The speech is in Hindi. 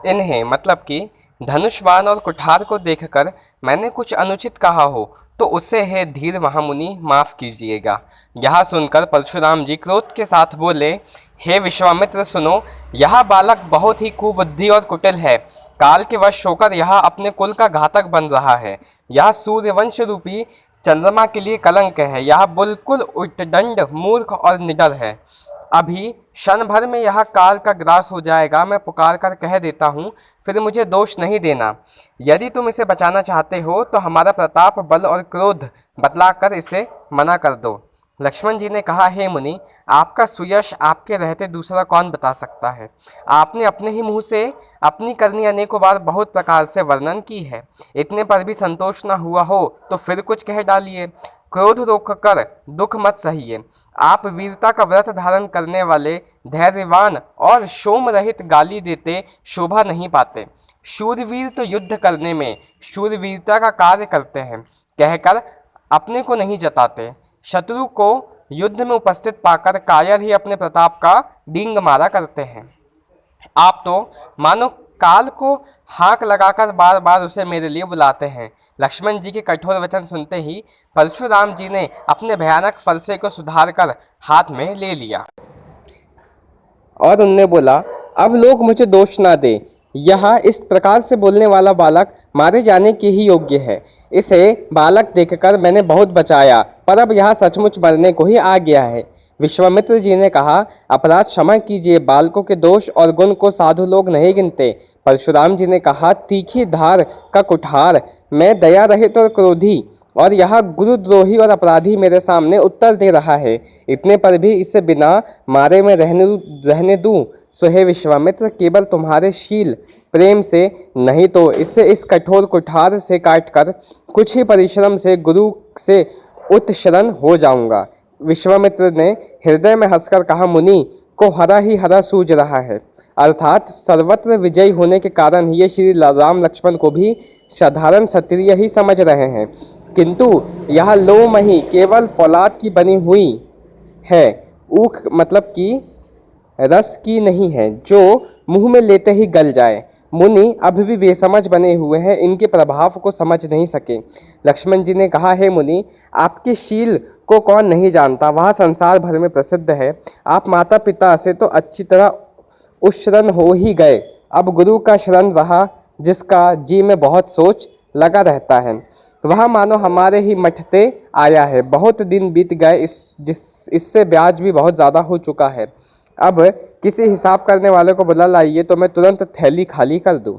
इन्हें मतलब कि धनुष बाण और कुठार को देखकर मैंने कुछ अनुचित कहा हो तो उसे हे धीर महामुनि माफ कीजिएगा। यह सुनकर परशुराम जी क्रोध के साथ बोले, हे विश्वामित्र सुनो, यह बालक बहुत ही कुबुद्धि और कुटिल है। काल के वश होकर यह अपने कुल का घातक बन रहा है। यह सूर्यवंश रूपी चंद्रमा के लिए कलंक है। यह बिल्कुल उद्दंड मूर्ख और निडर है। अभी क्षण भर में यह काल का ग्रास हो जाएगा। मैं पुकार कर कह देता हूँ, फिर मुझे दोष नहीं देना। यदि तुम इसे बचाना चाहते हो तो हमारा प्रताप बल और क्रोध बतलाकर इसे मना कर दो। लक्ष्मण जी ने कहा, हे मुनि, आपका सुयश आपके रहते दूसरा कौन बता सकता है। आपने अपने ही मुंह से अपनी करनी अनेकों बार बहुत प्रकार से वर्णन की है। इतने पर भी संतोष न हुआ हो तो फिर कुछ कह डालिए। क्रोध रोककर दुख मत सहिए। आप वीरता का व्रत धारण करने वाले धैर्यवान और शोम रहित गाली देते शोभा नहीं पाते। शूरवीर तो युद्ध करने में शूरवीरता का कार्य करते हैं कहकर अपने को नहीं जताते। शत्रु को युद्ध में उपस्थित पाकर कायर ही अपने प्रताप का डींग मारा करते हैं। आप तो मानो काल को हाक लगाकर बार बार उसे मेरे लिए बुलाते हैं। लक्ष्मण जी के कठोर वचन सुनते ही परशुराम जी ने अपने भयानक फरसे को सुधार कर हाथ में ले लिया और उनने बोला, अब लोग मुझे दोष ना दे। यह इस प्रकार से बोलने वाला बालक मारे जाने के ही योग्य है। इसे बालक देखकर मैंने बहुत बचाया, पर अब यह सचमुच मरने को ही आ गया है। विश्वामित्र जी ने कहा, अपराध क्षमा कीजिए, बालकों के दोष और गुण को साधु लोग नहीं गिनते। परशुराम जी ने कहा, तीखी धार का कुठार, मैं दया रहित और क्रोधी और यह गुरुद्रोही और अपराधी मेरे सामने उत्तर दे रहा है। इतने पर भी इसे बिना मारे में रहने दूं। सो हे विश्वामित्र, केवल तुम्हारे शील प्रेम से, नहीं तो इससे इस कठोर कुठार से काटकर कुछ ही परिश्रम से गुरु से उत्शरण हो जाऊंगा। विश्वामित्र ने हृदय में हंसकर कहा, मुनि को हरा ही हरा सूझ रहा है, अर्थात सर्वत्र विजयी होने के कारण ये श्री राम लक्ष्मण को भी साधारण क्षत्रिय ही समझ रहे हैं, किंतु यह लोमही केवल फौलाद की बनी हुई है, ऊख मतलब कि रस की नहीं है, जो मुंह में लेते ही गल जाए। मुनि अभी भी बेसमझ बने हुए हैं, इनके प्रभाव को समझ नहीं सके। लक्ष्मण जी ने कहा, हे मुनि, आपके शील को कौन नहीं जानता, वह संसार भर में प्रसिद्ध है। आप माता पिता से तो अच्छी तरह उशरण हो ही गए, अब गुरु का शरण रहा जिसका जी में बहुत सोच लगा रहता है, वह मानो हमारे ही मठते आया है। बहुत दिन बीत गए, इससे ब्याज भी बहुत ज़्यादा हो चुका है। अब किसी हिसाब करने वाले को बुला लाइए तो मैं तुरंत थैली खाली कर दूं।